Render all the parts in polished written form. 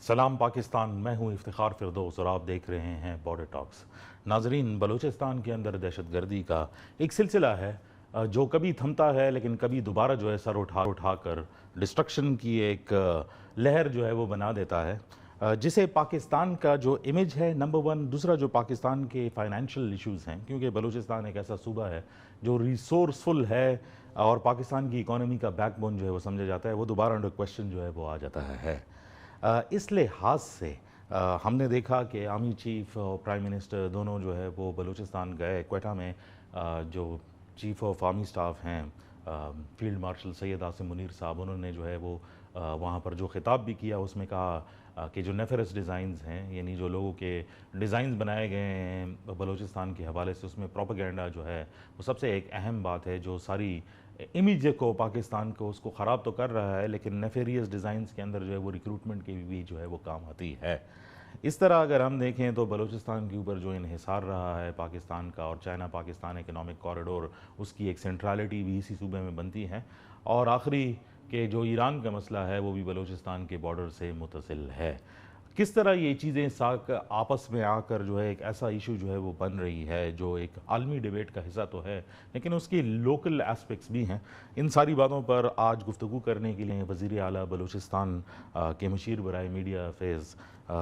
سلام پاکستان، میں ہوں افتخار فردوس اور آپ دیکھ رہے ہیں بارڈر ٹاکس۔ ناظرین، بلوچستان کے اندر دہشت گردی کا ایک سلسلہ ہے جو کبھی تھمتا ہے لیکن کبھی دوبارہ جو ہے سر اٹھا کر ڈسٹرکشن کی ایک لہر جو ہے وہ بنا دیتا ہے، جسے پاکستان کا جو امیج ہے نمبر ون، دوسرا جو پاکستان کے فائنینشیل ایشوز ہیں، کیونکہ بلوچستان ایک ایسا صوبہ ہے جو ریسورسفل ہے اور پاکستان کی اکانومی کا بیک بون جو ہے وہ سمجھا جاتا ہے، وہ دوبارہ انڈر کویسچن جو ہے وہ آ جاتا ہے۔ اس لحاظ سے ہم نے دیکھا کہ آرمی چیف اور پرائم منسٹر دونوں جو ہے وہ بلوچستان گئے۔ کوئٹہ میں جو چیف آف آرمی سٹاف ہیں فیلڈ مارشل سید عاصم منیر صاحب، انہوں نے جو ہے وہ وہاں پر جو خطاب بھی کیا، اس میں کہا کہ جو نیفرس ڈیزائنز ہیں، یعنی جو لوگوں کے ڈیزائنز بنائے گئے ہیں بلوچستان کے حوالے سے، اس میں پروپیگنڈا جو ہے وہ سب سے ایک اہم بات ہے جو ساری امیج کو پاکستان کو اس کو خراب تو کر رہا ہے، لیکن نیفیریس ڈیزائنز کے اندر جو ہے وہ ریکروٹمنٹ کے بھی جو ہے وہ کام آتی ہے۔ اس طرح اگر ہم دیکھیں تو بلوچستان کے اوپر جو انحصار رہا ہے پاکستان کا، اور چائنا پاکستان اکنامک کوریڈور، اس کی ایک سینٹرالٹی بھی اسی صوبے میں بنتی ہے، اور آخری کہ جو ایران کا مسئلہ ہے وہ بھی بلوچستان کے بارڈر سے متصل ہے۔ کس طرح یہ چیزیں آپس میں آ کر جو ہے ایک ایسا ایشو جو ہے وہ بن رہی ہے جو ایک عالمی ڈیبیٹ کا حصہ تو ہے لیکن اس کی لوکل ایسپیکٹس بھی ہیں، ان ساری باتوں پر آج گفتگو کرنے کے لیے وزیر اعلیٰ بلوچستان کے مشیر برائے میڈیا افیئرز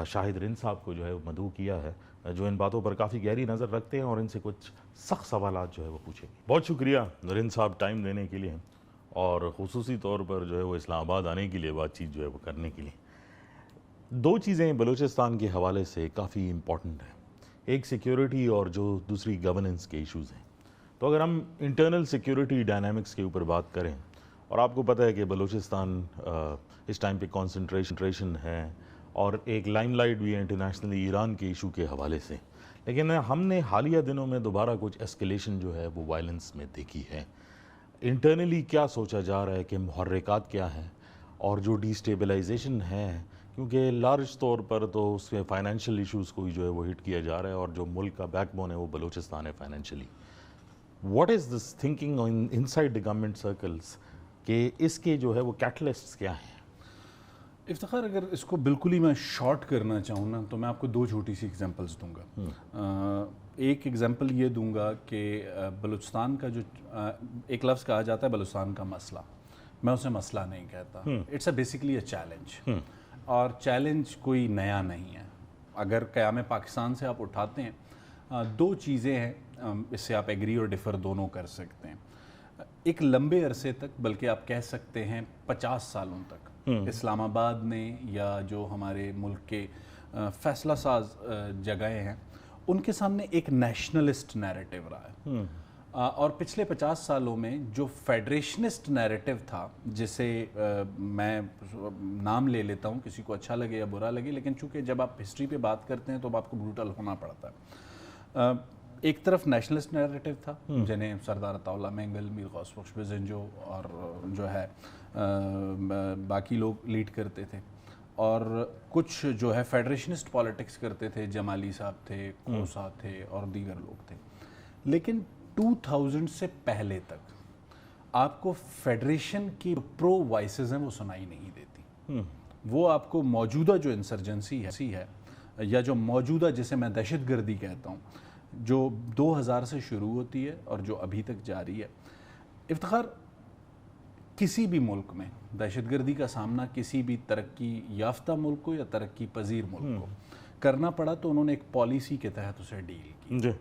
شاہد رند صاحب کو جو ہے مدعو کیا ہے، جو ان باتوں پر کافی گہری نظر رکھتے ہیں اور ان سے کچھ سخت سوالات جو ہے وہ پوچھیں گے۔ بہت شکریہ رند صاحب ٹائم دینے کے لیے، اور خصوصی طور پر جو ہے وہ اسلام آباد آنے کے لیے، بات چیت جو ہے وہ کرنے کے لیے۔ دو چیزیں بلوچستان کے حوالے سے کافی امپورٹنٹ ہیں، ایک سیکیورٹی اور جو دوسری گورننس کے ایشوز ہیں۔ تو اگر ہم انٹرنل سیکیورٹی ڈائنامکس کے اوپر بات کریں، اور آپ کو پتہ ہے کہ بلوچستان اس ٹائم پہ کانسنٹریشن ہے اور ایک لائم لائٹ بھی ہے انٹرنیشنلی ایران کے ایشو کے حوالے سے، لیکن ہم نے حالیہ دنوں میں دوبارہ کچھ اسکیلیشن جو ہے وہ وائلنس میں دیکھی ہے۔ انٹرنلی کیا سوچا جا رہا ہے کہ محرکات کیا ہیں، اور جو ڈی اسٹیبلائزیشن ہے، کیونکہ لارج طور پر تو اس میں فائنینشیل ایشوز کو جو ہے وہ ہٹ کیا جا رہا ہے، اور جو ملک کا بیک بون ہے وہ بلوچستان ہے financially. What is this thinking in side the government circles کہ اس کے جو ہے وہ کیٹلسٹس کیا ہیں؟ افتخار، اگر اس کو بالکل ہی میں شارٹ کرنا چاہوں نا تو میں آپ کو دو چھوٹی سی ایگزامپلس دوں گا۔ ایک ایگزامپل یہ دوں گا کہ بلوچستان کا جو ایک لفظ کہا جاتا ہے بلوچستان کا مسئلہ، میں اسے مسئلہ نہیں کہتا، it's a basically a challenge, اور چیلنج کوئی نیا نہیں ہے۔ اگر قیام پاکستان سے آپ اٹھاتے ہیں، دو چیزیں ہیں، اس سے آپ ایگری اور ڈفر دونوں کر سکتے ہیں۔ ایک لمبے عرصے تک، بلکہ آپ کہہ سکتے ہیں 50 سالوں تک، اسلام آباد نے یا جو ہمارے ملک کے فیصلہ ساز جگہیں ہیں ان کے سامنے ایک نیشنلسٹ نیریٹو رہا ہے، اور پچھلے 50 سالوں میں جو فیڈریشنسٹ نیریٹو تھا، جسے میں نام لے لیتا ہوں، کسی کو اچھا لگے یا برا لگے، لیکن چونکہ جب آپ ہسٹری پہ بات کرتے ہیں تو آپ کو بروٹل ہونا پڑتا ہے۔ ایک طرف نیشنلسٹ نیریٹو تھا جنہیں سردار عطا اللہ مینگل، میر غوث بخش بزنجو اور جو ہے باقی لوگ لیڈ کرتے تھے، اور کچھ جو ہے فیڈریشنسٹ پالیٹکس کرتے تھے، جمالی صاحب تھے، کوسا تھے اور دیگر لوگ تھے۔ لیکن 2000 سے پہلے تک آپ کو فیڈریشن کی پرو وائسز ہیں وہ سنائی نہیں دیتی۔ وہ آپ کو موجودہ جو انسرجنسی ہے یا جو موجودہ، جسے میں دہشت گردی کہتا ہوں، جو 2000 سے شروع ہوتی ہے اور جو ابھی تک جاری ہے۔ افتخار، کسی بھی ملک میں دہشت گردی کا سامنا کسی بھی ترقی یافتہ ملک کو یا ترقی پذیر ملک کو کرنا پڑا تو انہوں نے ایک پالیسی کے تحت اسے ڈیل کی۔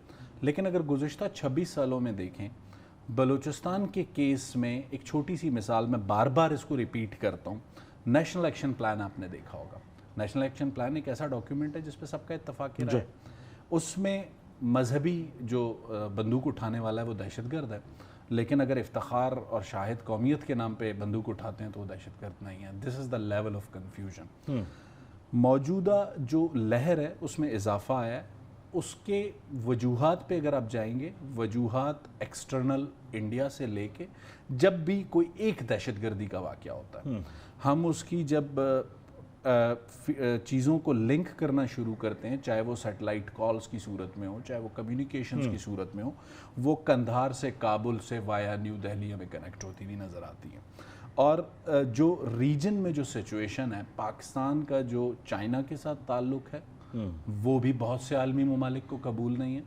لیکن اگر گزشتہ 26 سالوں میں دیکھیں، بلوچستان کے کیس میں ایک چھوٹی سی مثال، میں بار بار اس کو ریپیٹ کرتا ہوں، نیشنل ایکشن پلان آپ نے دیکھا ہوگا۔ نیشنل ایکشن پلان ایک ایسا ڈاکیومنٹ ہے جس پہ سب کا اتفاق رائے ہے۔ اس میں مذہبی جو بندوق اٹھانے والا ہے وہ دہشت گرد ہے، لیکن اگر افتخار اور شاہد قومیت کے نام پہ بندوق اٹھاتے ہیں تو وہ دہشت گرد نہیں ہے۔ This is the level of confusion. موجودہ جو لہر ہے اس میں اضافہ آیا ہے، اس کے وجوہات پہ اگر آپ جائیں گے، وجوہات ایکسٹرنل انڈیا سے لے کے، جب بھی کوئی ایک دہشت گردی کا واقعہ ہوتا ہے، ہم اس کی جب چیزوں کو لنک کرنا شروع کرتے ہیں، چاہے وہ سیٹلائٹ کالز کی صورت میں ہو، چاہے وہ کمیونیکیشنز کی صورت میں ہو، وہ قندھار سے کابل سے وایا نیو دہلی ہمیں کنیکٹ ہوتی ہوئی نظر آتی ہیں۔ اور جو ریجن میں جو سچویشن ہے، پاکستان کا جو چائنا کے ساتھ تعلق ہے وہ بھی بہت سے عالمی ممالک کو قبول نہیں ہے،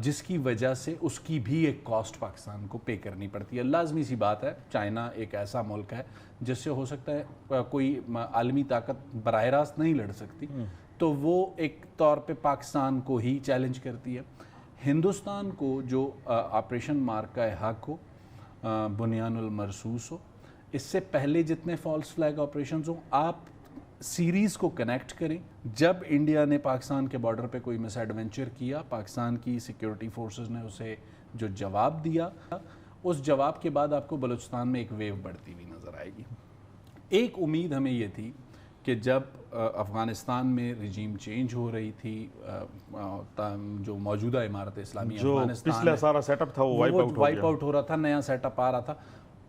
جس کی وجہ سے اس کی بھی ایک کاسٹ پاکستان کو پے کرنی پڑتی ہے۔ لازمی سی بات ہے، چائنا ایک ایسا ملک ہے جس سے ہو سکتا ہے کوئی عالمی طاقت براہ راست نہیں لڑ سکتی، تو وہ ایک طور پہ پاکستان کو ہی چیلنج کرتی ہے۔ ہندوستان کو جو آپریشن مارکہ حق ہو، بنیان المرصوص ہو، اس سے پہلے جتنے فالس فلیگ آپریشنز ہوں، آپ سیریز کو کنیکٹ کریں۔ جب انڈیا نے پاکستان کے بارڈر پہ کوئی مس ایڈونچر کیا، پاکستان کی سیکیورٹی فورسز نے اسے جو جواب دیا، اس جواب کے بعد آپ کو بلوچستان میں ایک ویو بڑھتی ہوئی نظر آئے گی۔ ایک امید ہمیں یہ تھی کہ جب افغانستان میں رجیم چینج ہو رہی تھی، جو موجودہ امارت اسلامی جو افغانستان پچھلا سارا سیٹ اپ تھا وہ وائپ آؤٹ ہو رہا تھا، نیا سیٹ اپ آ رہا تھا،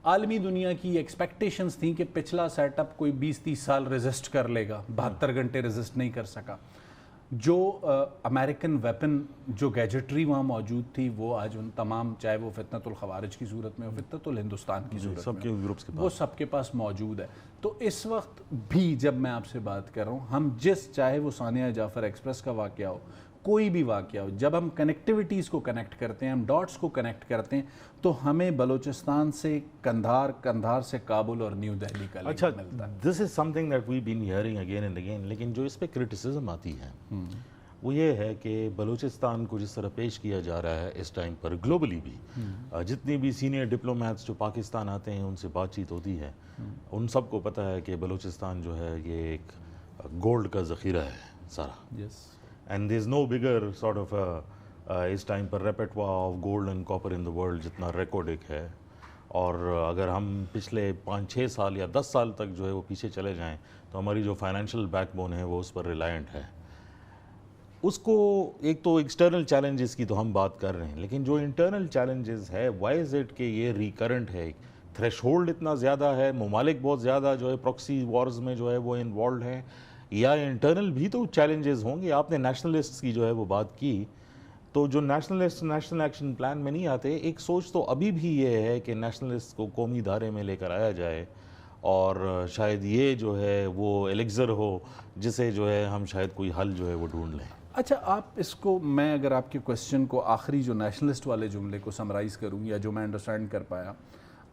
عالمی دنیا کی ایکسپیکٹیشنز تھیں کہ پچھلا سیٹ اپ کوئی 20-30 سال ریزسٹ کر لے گا، 72 گھنٹے ریزسٹ نہیں کر سکا۔ جو امریکن ویپن جو گیجٹری وہاں موجود تھی وہ آج ان تمام، چاہے وہ فتنۃ الخوارج کی صورت میں ہو، فتنۃ الہندوستان کی صورت میں ہو، وہ سب کے پاس موجود ہے۔ تو اس وقت بھی جب میں آپ سے بات کر رہا ہوں، ہم چاہے وہ ثانیہ جعفر ایکسپریس کا واقعہ ہو، کوئی بھی واقعہ ہو، جب ہم کنیکٹیویٹیز کو کنیکٹ کرتے ہیں، ہم ڈاٹس کو کنیکٹ کرتے ہیں، تو ہمیں بلوچستان سے قندھار، قندھار سے کابل اور نیو دہلی کا لنک ملتا ہے۔ This is something that we been hearing again and again, لیکن جو اس پہ کرٹیسزم آتی ہے وہ یہ ہے کہ بلوچستان کو جس طرح پیش کیا جا رہا ہے اس ٹائم پر گلوبلی بھی، جتنی بھی سینئر ڈپلومیٹس جو پاکستان آتے ہیں ان سے بات چیت ہوتی ہے، ان سب کو پتہ ہے کہ بلوچستان جو ہے یہ ایک گولڈ کا ذخیرہ ہے سارا، and there is no bigger sort of اس ٹائم پر repository of gold and copper in the world جتنا ریکارڈک ہے۔ اور اگر ہم پچھلے 5-6 سال یا 10 سال تک جو ہے وہ پیچھے چلے جائیں تو ہماری جو فائنینشیل بیک بون ہے وہ اس پر ریلائنٹ ہے۔ اس کو ایک تو ایکسٹرنل چیلنجز کی تو ہم بات کر رہے ہیں، لیکن جو انٹرنل چیلنجز ہے، وائی از اٹ کہ یہ ریکرنٹ ہے، تھریش ہولڈ اتنا زیادہ ہے، ممالک بہت زیادہ جو ہے پروکسی وارز میں جو ہے وہ انوالوڈ ہیں، یا انٹرنل بھی تو چیلنجز ہوں گے؟ آپ نے نیشنلسٹ کی جو ہے وہ بات کی، تو جو نیشنلسٹ نیشنل ایکشن پلان میں نہیں آتے، ایک سوچ تو ابھی بھی یہ ہے کہ نیشنلسٹ کو قومی دھارے میں لے کر آیا جائے، اور شاید یہ جو ہے وہ الیگزر ہو جسے جو ہے ہم شاید کوئی حل جو ہے وہ ڈھونڈ لیں۔ اچھا، آپ اس کو، میں اگر آپ کے کویسچن کو آخری جو نیشنلسٹ والے جملے کو سمرائز کروں، یا جو میں انڈرسٹینڈ کر پایا،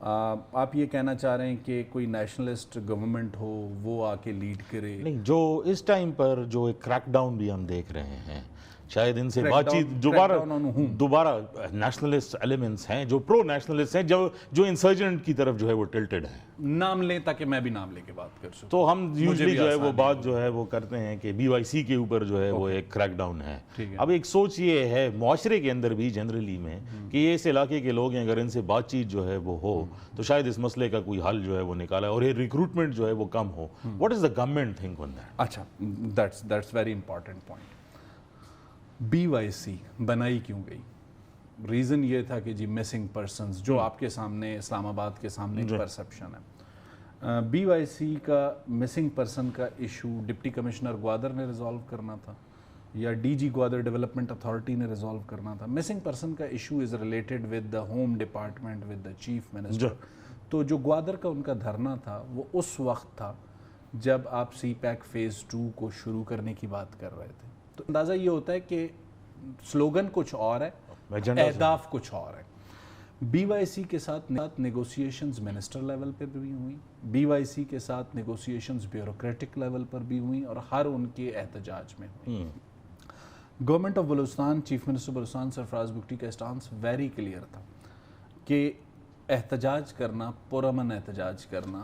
آپ یہ کہنا چاہ رہے ہیں کہ کوئی نیشنلسٹ گورنمنٹ ہو وہ آ کے لیڈ کرے؟ نہیں، جو اس ٹائم پر جو ایک کریک ڈاؤن بھی ہم دیکھ رہے ہیں، شاید ان سے بات چیت دوبارہ نیشنلسٹ ایلیمنٹس ہیں جو پرو نیشنلسٹ ہیں، جو انسرجنٹ کی طرف جو ہے وہ ٹلٹڈ ہیں۔ نام لیں تاکہ میں بھی نام لے کے بات کر سکوں۔ تو ہم یوزلی جو ہے وہ بات جو ہے وہ کرتے ہیں کہ بی وائی سی کے اوپر جو ہے وہ ایک کریک ڈاؤن ہے۔ اب ایک سوچ یہ ہے معاشرے کے اندر بھی جنرلی میں کہ یہ اس علاقے کے لوگ ہیں، اگر ان سے بات چیت جو ہے وہ ہو تو شاید اس مسئلے کا کوئی حل جو ہے وہ نکالا، اور یہ ریکروٹمنٹ جو ہے وہ کم ہو۔ What is the government think on that? اچھا، that's very important point. B Y C بنائی کیوں گئی؟ ریزن یہ تھا کہ جی مسنگ پرسنز، جو آپ کے سامنے اسلام آباد کے سامنے پرسپشن ہے، بی وائی سی کا مسنگ پرسن کا ایشو ڈپٹی کمشنر گوادر نے ریزالو کرنا تھا، یا D G Gwadar development authority نے ریزالو کرنا تھا۔ مسنگ پرسن کا issue is related with the home department, with the chief minister. تو جو گوادر کا ان کا دھرنا تھا وہ اس وقت تھا جب آپ سی پیک فیز 2 کو شروع کرنے کی بات کر رہے تھے۔ تو اندازہ یہ ہوتا ہے کہ سلوگن کچھ اور ہے، اہداف کچھ اور ہے۔ بی وائی سی کے ساتھ نیگوسیشنز منسٹر لیول پہ بھی ہوئیں، بی وائی سی کے ساتھ نیگوسیشنز بیوروکریٹک لیول پر بھی ہوئیں، اور ہر ان کے احتجاج میں ہوئیں۔ Government of Balochistan, chief minister Balochistan Sarfaraz Bugti کا اسٹانس ویری کلیئر تھا کہ احتجاج کرنا، پرامن احتجاج کرنا